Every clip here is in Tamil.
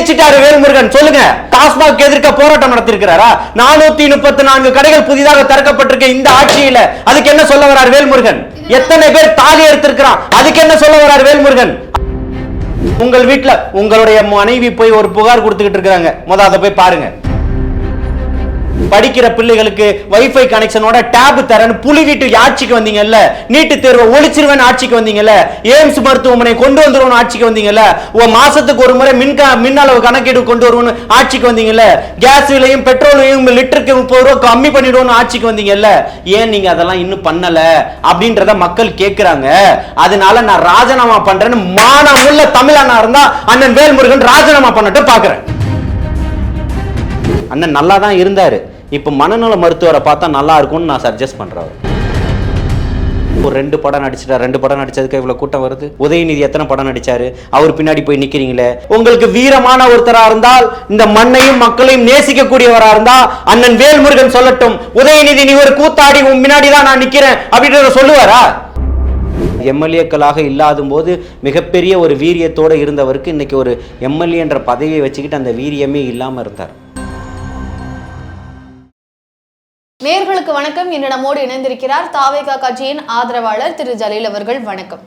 கிழிச்சிட்டாரு வேல்முருகன். சொல்லுங்க, டாஸ்மாக் எதிர்க்க போராட்டம் நடத்திருக்கிறாரா? 434 கடைகள் புதிதாக திறக்கப்பட்டிருக்க இந்த ஆட்சியில அதுக்கு என்ன சொல்ல வரார் வேல்முருகன்? எத்தனை பேர் தாலி எடுத்திருக்கிறான், அதுக்கு என்ன சொல்ல வரார் வேல்முருகன்? உங்கள் வீட்டுல உங்களுடைய மனைவி போய் ஒரு புகார் கொடுத்துக்கிட்டு இருக்காங்க, அதை போய் பாருங்க. படிக்கிற பிள்ளைகளுக்கு வைஃபை கனெக்ஷனோட டேப் தரேன்னு புலி வீட்டு ஆட்சிக்கு வந்தீங்கல்ல, நீட்டு தேர்வை ஒழிச்சிருவேன் ஆட்சிக்கு வந்தீங்கல்ல, எய்ம்ஸ் மருத்துவமனை கொண்டு வந்துருவோம் ஆட்சிக்கு வந்தீங்கல்ல, மாசத்துக்கு ஒரு முறை மின் அளவு கணக்கீடு கொண்டு வருவோம் ஆட்சிக்கு வந்தீங்கல்ல, கேஸ் விலையும் பெட்ரோலையும் லிட்டருக்கு 30 ரூபாய் கம்மி பண்ணிடுவோம் ஆட்சிக்கு வந்தீங்கல்ல. ஏன் நீங்க அதெல்லாம் இன்னும் பண்ணல அப்படின்றத மக்கள் கேட்கிறாங்க. அதனால நான் ராஜினாமா பண்றேன்னு மானமுள்ள தமிழனா இருந்தா அண்ணன் வேல்முருகன் ராஜினாமா பண்ணட்டும் பாக்குறேன். அண்ணன் நல்லா தான் இருந்தாரு, இப்ப மனநல மருத்துவரை பார்த்தா நல்லா இருக்கும்னு நான் சஜஸ்ட் பண்றேன். ஒரு 2 படம் நடிச்சிட்டார், 2 படம் நடிச்சதுக்கு இவ்வளவு கூட்டம் வருது. உதயநிதி எத்தனை படம் நடிச்சாரு, அவர் பின்னாடி போய் நிக்கிறீங்களே. உங்களுக்கு வீரமான ஒருத்தரா இருந்தால், இந்த மண்ணையும் மக்களையும் நேசிக்க கூடியவரா இருந்தா அண்ணன் வேல்முருகன் சொல்லட்டும், உதயநிதி நீ ஒரு கூத்தாடி உன் முன்னாடி தான் நான் நிக்கிறேன் அப்படின்றத சொல்லுவாரா? எம்எல்ஏக்களாக இல்லாத போது மிகப்பெரிய ஒரு வீரியத்தோட இருந்தவருக்கு இன்னைக்கு ஒரு எம்எல்ஏ என்ற பதவியை வச்சுக்கிட்டு அந்த வீரியமே இல்லாம இருந்தார். நேயர்களுக்கு வணக்கம். இன்று நம்மோடு இணைந்திருக்கிறார் தாவேகா கட்சியின் ஆதரவாளர் திரு ஜலீல் அவர்கள். வணக்கம்.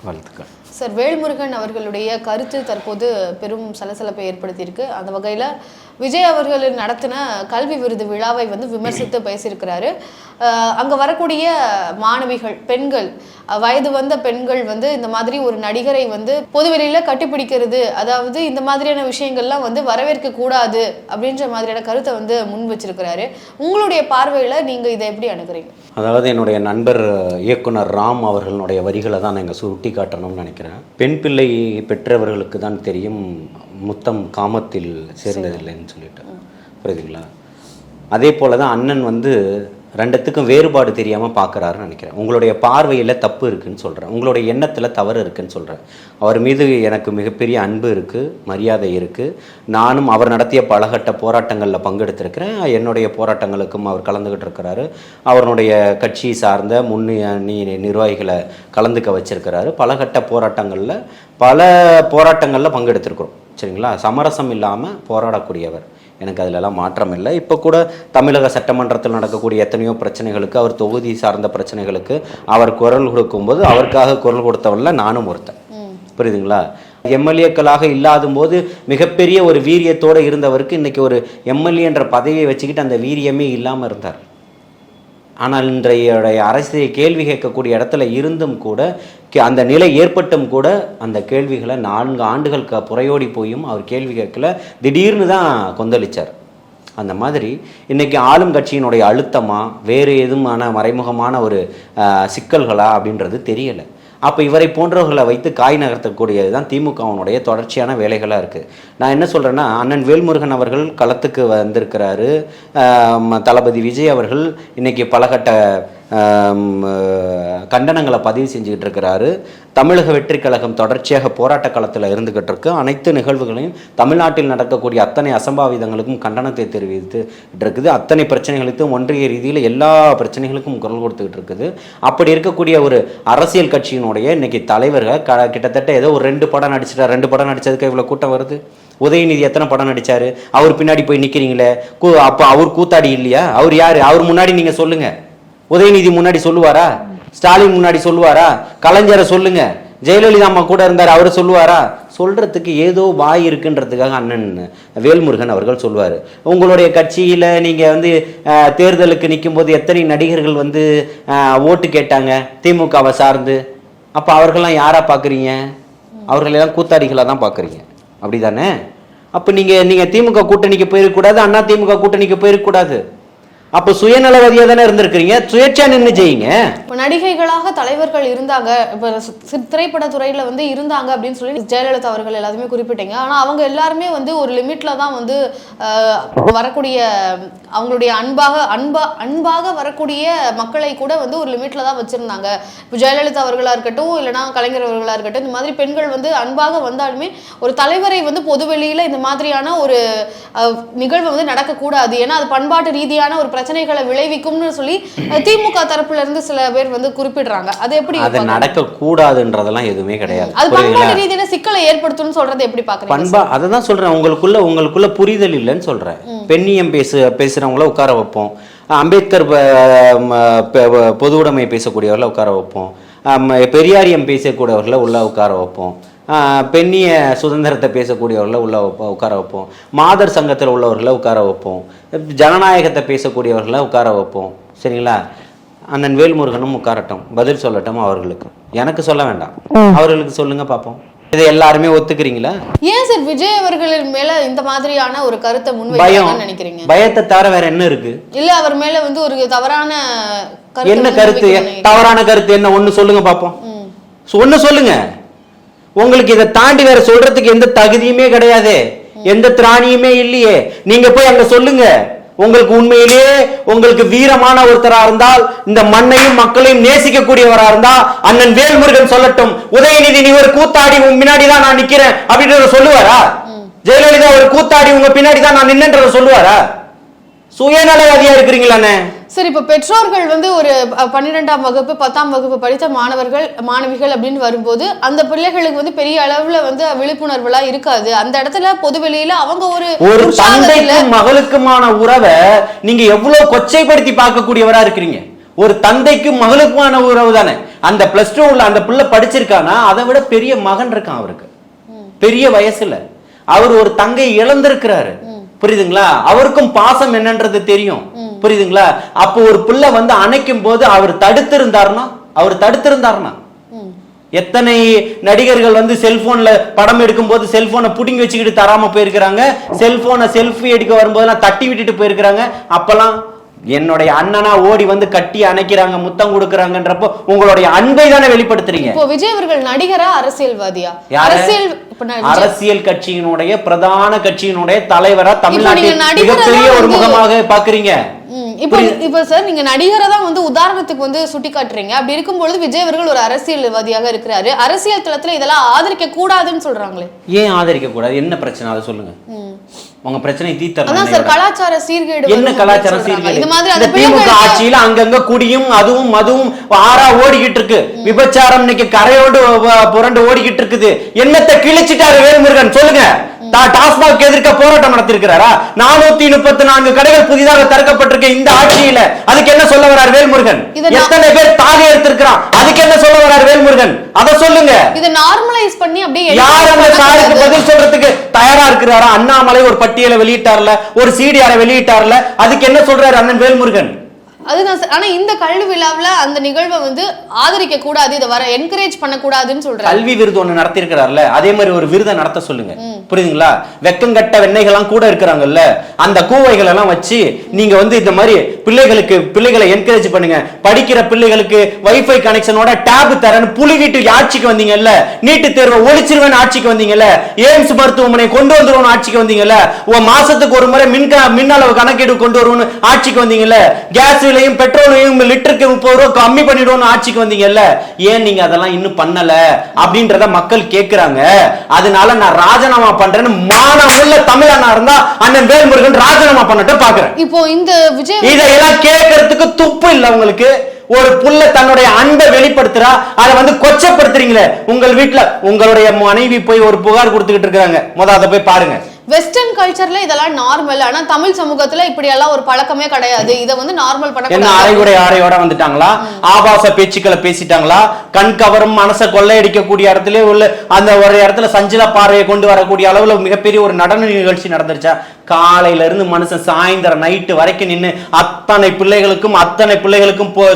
வாழ்த்துக்கள் சார். வேல்முருகன் அவர்களுடைய கருத்து தற்போது பெரும் சலசலப்பை ஏற்படுத்தியிருக்கு. அந்த வகையில் விஜய் அவர்கள் நடத்தின கல்வி விருது விழாவை விமர்சித்து பேசியிருக்கிறாரு. அங்கே வரக்கூடிய மாணவிகள், பெண்கள், வயது வந்த பெண்கள் இந்த மாதிரி ஒரு நடிகரை பொதுவெளியில் கட்டிப்பிடிக்கிறது, அதாவது இந்த மாதிரியான விஷயங்கள்லாம் வரவேற்க கூடாது அப்படின்ற மாதிரியான கருத்தை முன் வச்சிருக்கிறாரு. உங்களுடைய பார்வையில் நீங்கள் இதை எப்படி அணுகிறீங்க? அதாவது என்னுடைய நண்பர் இயக்குனர் ராம் அவர்களுடைய வரிகளை தான் நான் சுட்டி காட்டணும்னு நினைக்கிறேன். பெண் பிள்ளை பெற்றவர்களுக்கு தான் தெரியும் முத்தம் காமத்தில் சேர்ந்ததில்லைன்னு சொல்லிட்டு, புரியுதுங்களா? அதே போல தான் அண்ணன் ரெண்டுத்துக்கும் வேறுபாடு தெரியாமல் பார்க்குறாருன்னு நினைக்கிறேன். உங்களுடைய பார்வையில் தப்பு இருக்குன்னு சொல்கிறேன், உங்களுடைய எண்ணத்தில் தவறு இருக்குன்னு சொல்கிறேன். அவர் மீது எனக்கு மிகப்பெரிய அன்பு இருக்குது, மரியாதை இருக்குது. நானும் அவர் நடத்திய பலகட்ட போராட்டங்களில் பங்கெடுத்திருக்கிறேன். என்னுடைய போராட்டங்களுக்கும் அவர் கலந்துக்கிட்டு இருக்கிறாரு. அவருடைய கட்சி சார்ந்த முன்னணி நிர்வாகிகளை கலந்துக்க வச்சிருக்கிறாரு. பலகட்ட போராட்டங்களில் பங்கெடுத்திருக்கிறோம், சரிங்களா? சமரசம் இல்லாமல் போராடக்கூடியவர். எனக்கு அதிலெல்லாம் மாற்றம் இல்லை. இப்போ கூட தமிழக சட்டமன்றத்தில் நடக்கக்கூடிய எத்தனையோ பிரச்சனைகளுக்கு, அவர் தொகுதி சார்ந்த பிரச்சனைகளுக்கு அவர் குரல் கொடுக்கும்போது அவருக்காக குரல் கொடுத்தவன்ல நானும் ஒருத்தன், புரியுதுங்களா? எம்எல்ஏக்களாக இல்லாத போது மிகப்பெரிய ஒரு வீரியத்தோடு இருந்தவருக்கு இன்னைக்கு ஒரு எம்எல்ஏ என்ற பதவியை வச்சுக்கிட்டு அந்த வீரியமே இல்லாமல் இருந்தார். ஆனால் இன்றைய அரசியலை கேள்வி கேட்கக்கூடிய இடத்துல இருந்தும் கூட, அந்த நிலை ஏற்பட்டும் கூட அந்த கேள்விகளை 4 ஆண்டுகள் புறையோடி போயும் அவர் கேள்வி கேட்கல, திடீர்னு தான் கொந்தளிச்சார். அந்த மாதிரி இன்னைக்கு ஆளும் கட்சியினுடைய அழுத்தமா வேறு எதுவுமான மறைமுகமான ஒரு சிக்கல்களா அப்படின்றது தெரியலை. அப்போ இவரை போன்றவர்களை வைத்து காய் நகர்த்தக்கூடியது தான் திமுகவினுடைய தொடர்ச்சியான வேலைகளாக இருக்குது. நான் என்ன சொல்கிறேன்னா, அண்ணன் வேல்முருகன் அவர்கள் களத்துக்கு வந்திருக்கிறாரு. தளபதி விஜய் அவர்கள் இன்றைக்கி பலகட்ட கண்டனங்களை பதிவு செஞ்சுக்கிட்டு இருக்கிறாரு. தமிழக வெற்றி கழகம் தொடர்ச்சியாக போராட்ட களத்தில் இருந்துகிட்டு இருக்கு. அனைத்து நிகழ்வுகளையும், தமிழ்நாட்டில் நடக்கக்கூடிய அத்தனை அசம்பாவிதங்களுக்கும் கண்டனத்தை தெரிவித்து இருக்குது. அத்தனை பிரச்சனைகளுக்கும் ஒன்றிய ரீதியில் எல்லா பிரச்சனைகளுக்கும் குரல் கொடுத்துக்கிட்டு இருக்குது. அப்படி இருக்கக்கூடிய ஒரு அரசியல் கட்சியினுடைய இன்னைக்கு தலைவர்கள் கிட்டத்தட்ட ஏதோ ஒரு 2 படம் நடிச்சிட்டார். 2 படம் நடிச்சதுக்கு இவ்வளோ கூட்டம் வருது. உதயநிதி எத்தனை படம் நடிச்சாரு, அவர் பின்னாடி போய் நிற்கிறீங்களே. அப்போ அவர் கூத்தாடி இல்லையா? அவர் யாரு? அவர் முன்னாடி நீங்க சொல்லுங்க. உதயநிதி முன்னாடி சொல்லுவாரா? ஸ்டாலின் முன்னாடி சொல்லுவாரா? கலைஞரை சொல்லுங்க. ஜெயலலிதா அம்மா கூட இருந்தார், அவரு சொல்லுவாரா? சொல்றதுக்கு ஏதோ வாய் இருக்குன்றதுக்காக அண்ணன் வேல்முருகன் அவர்கள் சொல்லுவார். உங்களுடைய கட்சியில் நீங்கள் தேர்தலுக்கு நிற்கும் போது எத்தனை நடிகர்கள் ஓட்டு கேட்டாங்க திமுகவை சார்ந்து? அப்போ அவர்கள்லாம் யாரா பார்க்குறீங்க? அவர்களெல்லாம் கூத்தாடிகளாக தான் பார்க்குறீங்க, அப்படி தானே? அப்போ நீங்கள் திமுக கூட்டணிக்கு போயிருக்கக்கூடாது, அண்ணா திமுக கூட்டணிக்கு போயிருக்கக்கூடாது. அப்ப சுயநலவாதியா தானே இருந்திருக்கிறீங்க, சுயேட்சையா நின்று செய்யுங்க. நடிகைகளாக தலைவர்கள் இருந்தாங்க, இப்ப திரைப்பட துறையில இருந்தாங்க அப்படின்னு சொல்லி ஜெயலலிதா அவர்கள் எல்லாத்தையுமே குறிப்பிட்டீங்க. ஆனா அவங்க எல்லாருமே ஒரு லிமிட்ல தான் வரக்கூடிய, அவங்களுடைய அன்பாக வரக்கூடிய மக்களை கூட ஒரு லிமிட்ல தான் வச்சிருந்தாங்க. இப்போ ஜெயலலிதா அவர்களா இருக்கட்டும், இல்லைன்னா கலைஞர் அவர்களா இருக்கட்டும், இந்த மாதிரி பெண்கள் அன்பாக வந்தாலுமே ஒரு தலைவரை பொதுவெளியில இந்த மாதிரியான ஒரு நிகழ்வு நடக்கக்கூடாது. ஏன்னா அது பண்பாட்டு ரீதியான ஒரு பிரச்சனைகளை விளைவிக்கும்னு சொல்லி திமுக தரப்புல இருந்து சில பேர் வந்து குறிப்பிடுறாங்க. அது எப்படி அது நடக்க கூடாதுன்றதெல்லாம் எதுவுமே கிடையாது. அது பண்பாட்டு ரீதியில சிக்கலை ஏற்படுத்தும்னு சொல்றது எப்படி பாக்குறீங்க? அததான் சொல்றேன், உங்களுக்குள்ள புரிதல் இல்லைன்னு சொல்றேன். பெண்ணியம் பேசுறவங்கள உட்கார வைப்போம், அம்பேத்கர் பொது உடைமை பேசக்கூடியவர்களை உட்கார வைப்போம், பெரியாரியம் பேசக்கூடியவர்களை உள்ள உட்கார வைப்போம், பெண்ணிய சுதந்திரத்தை பேசக்கூடியவர்களை உள்ள உட்கார வைப்போம், மாதர் சங்கத்தில் உள்ளவர்களை உட்கார வைப்போம், ஜனநாயகத்தை பேசக்கூடியவர்களை உட்கார வைப்போம். சரிங்களா? அண்ணன் வேல்முருகனும் உட்காரட்டும், பதில் சொல்லட்டும் அவர்களுக்கு. எனக்கு சொல்ல வேண்டாம், அவர்களுக்கு சொல்லுங்க பார்ப்போம். இதை எல்லாருமே ஒத்துக்கிறீங்களா? ஏன் சார் விஜய் அவர்களின் மேல இந்த மாதிரியான ஒரு கருத்தை முன்வைக்கணும்னு நினைக்கிறீங்க? பயத்தை தவிர வேற என்ன இருக்கு? இல்ல அவர் மேல வந்து ஒரு தவறான என்ன கருத்து? தவறான கருத்து என்ன? ஒண்ணு சொல்லுங்க பாப்போம். ஒண்ணு சொல்லுங்க. உங்களுக்கு இதை தாண்டி வேற சொல்றதுக்கு எந்த தகுதியுமே கிடையாது, எந்த திராணியுமே இல்லையே. நீங்க போய் அங்க சொல்லுங்க. உங்களுக்கு உண்மையிலேயே உங்களுக்கு வீரமான ஒருத்தரா இருந்தால், இந்த மண்ணையும் மக்களையும் நேசிக்கக்கூடியவரா இருந்தா அண்ணன் வேல்முருகன் சொல்லட்டும். உதயநிதி நீ ஒரு கூத்தாடி உங்க பின்னாடிதான் நான் நிக்கிறேன் அப்படின்றத சொல்லுவாரா? ஜெயலலிதா ஒரு கூத்தாடி உங்க பின்னாடிதான் நான் நின்றத சொல்லுவாரா? சுயநலவாதியா இருக்கிறீங்களானே. சரி, இப்ப பெற்றோர்கள் வந்து ஒரு 12ஆம் வகுப்பு 10ஆம் வகுப்பு படித்த மாணவிகள் அப்படின்னு வரும்போது அந்த பிள்ளைகளுக்கு வந்து பெரிய அளவுல வந்து விழிப்புணர்வுலாம் இருக்காது. அந்த இடத்துல பொதுவெளியில அவங்க ஒரு தந்தைக்கும் மகளுக்குமான உறவை நீங்க எவ்வளவு கொச்சைப்படுத்தி பார்க்கக்கூடியவரா இருக்கிறீங்க. ஒரு தந்தைக்கும் மகளுக்குமான உறவு தானே. அந்த +2 உள்ள அந்த பிள்ளை படிச்சிருக்கானா அதை விட பெரிய மகன் இருக்கான் அவருக்கு, பெரிய வயசுல. அவர் ஒரு தங்கை இழந்திருக்கிறாரு, புரியுதுங்களா? அவருக்கும் பாசம் என்னன்றது தெரியும், புரியுதுங்களா? அப்போ ஒரு பிள்ளை வந்து அணைக்கும் போது அவர் தடுத்திருந்தாருன்னா எத்தனை நடிகர்கள் வந்து செல்போன்ல படம் எடுக்கும் போது செல்போனை புடிங்கி வச்சுக்கிட்டு தராம போயிருக்கிறாங்க, செல்போனை செல்ஃபி எடுக்க வரும்போதெல்லாம் தட்டி விட்டுட்டு போயிருக்கிறாங்க. அப்பெல்லாம் என்னுடைய அண்ணனா ஓடி வந்து கட்டி அணைக்கிறாங்க, முத்தம் கொடுக்கறாங்கன்றப்போ உங்களுடைய அன்பை தானே வெளிப்படுத்துறீங்க. இப்போ விஜய் அவர்கள் நடிகரா அரசியல்வாதியா? அரசியல் கட்சியினுடைய பிரதான கட்சியினுடைய தலைவரா தமிழ்நாட்டில் மிகப்பெரிய ஒரு முகமாக பாக்குறீங்க. இப்ப சார் நீங்க நடிகரை தான் வந்து உதாரணத்துக்கு வந்து சுட்டி காட்டுறீங்க. அப்படி இருக்கும்பொழுது விஜய் அவர்கள் ஒரு அரசியல்வாதியாக இருக்கிறாரு. அரசியல் தளத்துல இதெல்லாம் ஆதரிக்க கூடாதுன்னு சொல்றாங்களே. ஏன் ஆதரிக்க கூடாது? என்ன பிரச்சனை அதை சொல்லுங்க. உங்க பிரச்சனை தீர்த்தறேன். கலாச்சார சீர்கேடு. என்ன கலாச்சார சீர்கேடு? இந்த திமுக ஆட்சியில அங்கங்க குடியும் அதுவும் மதுவும் ஆறா ஓடிக்கிட்டு இருக்கு. விபச்சாரம் இன்னைக்கு கரையோடு புரண்டு ஓடிக்கிட்டு இருக்குது. என்னத்தை கிழிச்சிட்டாரு வேல்முருகன் சொல்லுங்க. டாஸ்மாக் எதிர்க்க போராட்டம் நடத்திருக்கிறாரா? 434 கடைகள் புதிதாக திறக்கப்பட்டிருக்க இந்த ஆட்சியில அதுக்கு என்ன சொல்ல வரார் வேல்முருகன்? எத்தனை பேர் தாலி எடுத்திருக்கிறான், அதுக்கு என்ன சொல்ல வரார் வேல்முருகன்? அத சொல்லுங்க. இத நார்மலைஸ் பண்ணி அப்படியே யார் அந்த சாருக்கு பதில் சொல்றதுக்கு தயாரா இருக்கிறாரா? அண்ணாமலை ஒரு பட்டியலை வெளியிட்டார்ல, ஒரு சிடிஆரை வெளியிட்டார்ல, அதுக்கு என்ன சொல்றாரு அண்ணன் வேல்முருகன்? அதுதான் சார். ஆனா இந்த கல்வி விழாவுல அந்த நிகழ்வை வந்து ஆதரிக்க கூடாது, இதை வர என்கரேஜ் பண்ண கூடாதுன்னு சொல்றாரு. கல்வி விருது ஒண்ணு நடத்தி இருக்கிறார்ல, அதே மாதிரி ஒரு விருதை நடத்த சொல்லுங்க. புரியுதுங்களா? வெக்கங்கட்ட வெண்ணைகள்லாம் கூட இருக்கிறாங்கல்ல, அந்த கூவைகள் எல்லாம் வச்சு நீங்க வந்து இந்த மாதிரி பிள்ளைகளை என்கரேஜ் பண்ணுங்க. படிக்கிற பிள்ளைகளுக்கு வைஃபை கனெக்ஷனோட டேப் தரேன்னு புலிகிட்டு ஆட்சிக்கு வந்தீங்கல்ல, நீட்டு தேர்வை ஒழிச்சிருவேன் ஆட்சிக்கு வந்தீங்கல்ல, எய்ம்ஸ் மருத்துவமனை கொண்டு வந்துருவோம் ஆட்சிக்கு வந்தீங்கல்ல, மாசத்துக்கு ஒரு முறை மின் அளவு கணக்கீடு கொண்டு வருவோம் ஆட்சிக்கு வந்தீங்கல்ல, கேஸ் பெட்ரோலையும் லிட்டருக்கு 30 ரூபாய் கம்மி பண்ணிடுவோம் ஆட்சிக்கு வந்தீங்கல்ல. ஏன் நீங்க அதெல்லாம் இன்னும் பண்ணல அப்படின்றத மக்கள் கேட்கிறாங்க. அதனால நான் ராஜினாமா பண்றேன்னு மானமுள்ள தமிழனா இருந்தா அண்ணன் வேல்முருகன் ராஜினாமா பண்ணட்டும் பாக்குறேன். இப்போ இந்த விஜய் இதெல்லாம் கேட்கறதுக்கு துப்பு இல்ல உங்களுக்கு. ஒரு புள்ள தன்னுடைய அன்பை வெளிப்படுத்துறா, அதை வந்து கொச்சப்படுத்துறீங்களே. உங்கள் வீட்டுல உங்களுடைய மனைவி போய் ஒரு புகார் கொடுத்துக்கிட்டு இருக்காங்க, அதை போய் பாருங்க. வெஸ்டர்ன் கல்ச்சர்ல இதெல்லாம் நார்மல். ஆனா தமிழ் சமூகத்துல இப்படி எல்லாம் ஒரு பழக்கமே கிடையாது. இத வந்து நார்மல் பண்ண என்ன அரையோட வந்துட்டாங்களா? ஆபாச பேச்சுக்களை பேசிட்டாங்களா? கண் கவரும் மனசை கொள்ளையடிக்க கூடிய இடத்துல உள்ள அந்த ஒரு இடத்துல சஞ்சல பார்வையை கொண்டு வரக்கூடிய அளவுல மிகப்பெரிய ஒரு நடன நிகழ்ச்சி நடந்துருச்சா? காலையில இருந்து மனுஷன் சாயந்தரம் நைட்டு வரைக்கும் நின்று அத்தனை பிள்ளைகளுக்கும்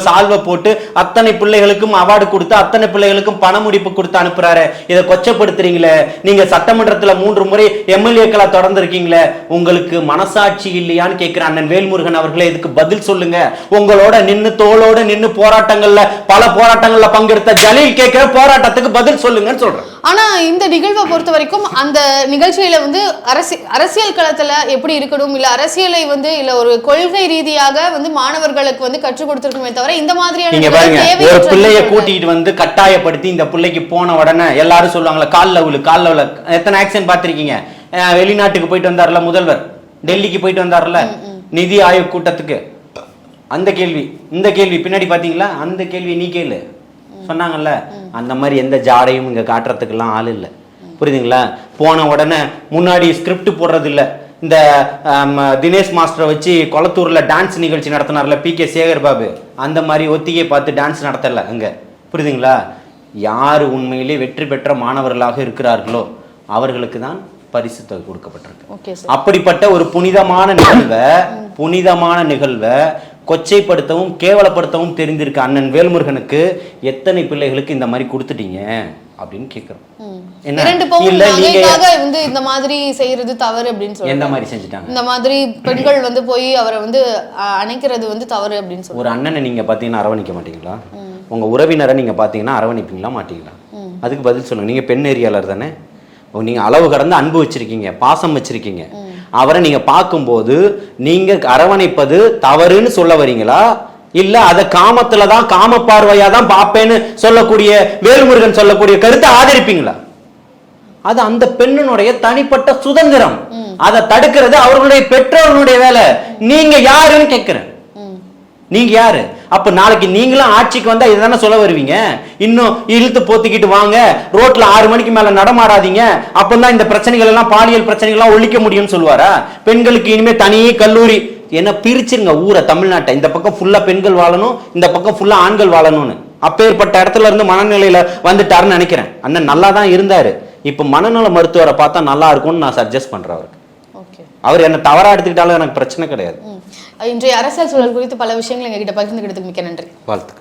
சால்வை போட்டு அத்தனை பிள்ளைகளுக்கும் அவார்டு கொடுத்து அத்தனை பிள்ளைகளுக்கும் பண முடிப்பு கொடுத்து அனுப்புறாரு. இதை கொச்சப்படுத்துறீங்களே. நீங்க சட்டமன்றத்துல 3 முறை எம்எல்ஏக்களா தொடர்ந்து இருக்கீங்களே, உங்களுக்கு மனசாட்சி இல்லையான்னு கேட்கிற அண்ணன் வேல்முருகன் அவர்களே, இதுக்கு பதில் சொல்லுங்க. உங்களோட நின்று தோளோட நின்று பல போராட்டங்கள்ல பங்கெடுத்த ஜலீல் கேட்கிற போராட்டத்துக்கு பதில் சொல்லுங்கன்னு சொல்றேன். ஆனா இந்த நிகழ்வை பொறுத்த வரைக்கும் அந்த நிகழ்ச்சியில வந்து அரசியல் களத்துல எப்படி இருக்கணும், இல்ல அரசியலை வந்து இல்ல ஒரு கொள்கை ரீதியாக வந்து மாணவர்களுக்கு வந்து கற்றுக் கொடுத்திருக்குமே தவிர இந்த மாதிரியான ஒரு பிள்ளைய கூட்டிட்டு வந்து கட்டாயப்படுத்தி இந்த பிள்ளைக்கு போன உடனே எல்லாரும் சொல்லுவாங்களா கால்ல எத்தனை ஆக்சன் பார்த்திருக்கீங்க? வெளிநாட்டுக்கு போயிட்டு வந்தார்ல முதல்வர், டெல்லிக்கு போயிட்டு வந்தார்ல நிதி ஆயோக் கூட்டத்துக்கு, அந்த கேள்வி இந்த கேள்வி பின்னாடி பாத்தீங்களா, அந்த கேள்வி நீ கேளு சொன்னாங்கல்ல. அந்த மாதிரி எந்த ஜாடையும் இங்க காட்டுறதுக்கெல்லாம் ஆள் இல்லை, புரியுதுங்களா? போன உடனே முன்னாடி ஸ்கிரிப்ட் போடுறது இல்லை. இந்த தினேஷ் மாஸ்டரை வச்சு கொளத்தூர்ல டான்ஸ் நிகழ்ச்சி நடத்தினார்ல PK சேகர் பாபு, அந்த மாதிரி ஒத்திகை பார்த்து டான்ஸ் நடத்தல அங்க, புரியுதுங்களா? யார் உண்மையிலே வெற்றி பெற்ற மாணவர்களாக இருக்கிறார்களோ அவர்களுக்கு தான் பரிசு கொடுக்கப்பட்டிருக்கு. அப்படிப்பட்ட ஒரு புனிதமான நிகழ்வை கொச்சைப்படுத்தவும் கேவலப்படுத்தவும் தெரிந்திருக்க அண்ணன் வேல்முருகனுக்கு எத்தனை பிள்ளைகளுக்கு இந்த மாதிரி கொடுத்துட்டீங்க அப்படின்னு கேட்கிறோம். இந்த மாதிரி செய்யறது தவறு அப்படின்னு சொல்லி எந்த மாதிரி செஞ்சுட்டாங்க? இந்த மாதிரி பெண்கள் வந்து போய் அவரை வந்து அணைக்கிறது வந்து தவறு அப்படின்னு சொல்லி. ஒரு அண்ணனை நீங்க பாத்தீங்கன்னா அரவணைக்க மாட்டீங்களா? உங்க உறவினரை நீங்க பாத்தீங்கன்னா அரவணைப்பீங்களா மாட்டீங்களா? அதுக்கு பதில் சொல்லுங்க. நீங்க பெண் நெறியாளர் தானே, நீங்க அளவு கடந்து அன்பு வச்சிருக்கீங்க, பாசம் வச்சிருக்கீங்க. அவரை நீங்க பார்க்கும்போது நீங்க அரவணைப்பது தவறுன்னு சொல்ல வரீங்களா, இல்ல அத காமத்துலதான் காம பார்வையாதான் பாப்பேன்னு சொல்லக்கூடிய வேல்முருகன் சொல்லக்கூடிய கருத்தை ஆதரிப்பீங்களா? அது அந்த பெண்ணினுடைய தனிப்பட்ட சுதந்திரம். அதை தடுக்கிறது அவர்களுடைய பெற்றோர்களுடைய வேலை. நீங்க யாருன்னு கேட்கிறேன். நீங்க யாரு? அப்ப நாளைக்கு நீங்களும் ஆட்சிக்கு வந்தா இதுதானே சொல்ல வருவீங்க? இன்னும் இழுத்து போத்திக்கிட்டு வாங்க, ரோட்ல 6 மணிக்கு மேல நடமாடாதீங்க, அப்பதான் இந்த பிரச்சனைகள் எல்லாம், பாலியல் பிரச்சனைகள் எல்லாம் ஒழிக்க முடியும்னு சொல்லுவாரா? பெண்களுக்கு இனிமே தனி கல்லூரி என்ன பிரிச்சிருங்க ஊரை, தமிழ்நாட்டை. இந்த பக்கம் ஃபுல்லா பெண்கள் வாழணும், இந்த பக்கம் ஃபுல்லா ஆண்கள் வாழணும்னு. அப்பேற்பட்ட இடத்துல இருந்து மனநிலையில வந்துட்டாருன்னு நினைக்கிறேன். அண்ணன் நல்லா தான் இருந்தாரு, இப்ப மனநல மருத்துவரை பார்த்தா நல்லா இருக்கும்னு நான் சஜஸ்ட் பண்றேன் அவருக்கு. அவர் என்ன தவறா எடுத்துக்கிட்டாலும் எனக்கு பிரச்சனை கிடையாது. இன்றைய அரசியல் சூழல் குறித்து பல விஷயங்கள் எங்ககிட்ட பகிர்ந்துக்கிட்டதுக்கு மிக்க நன்றி. வாழ்த்துக்கள்.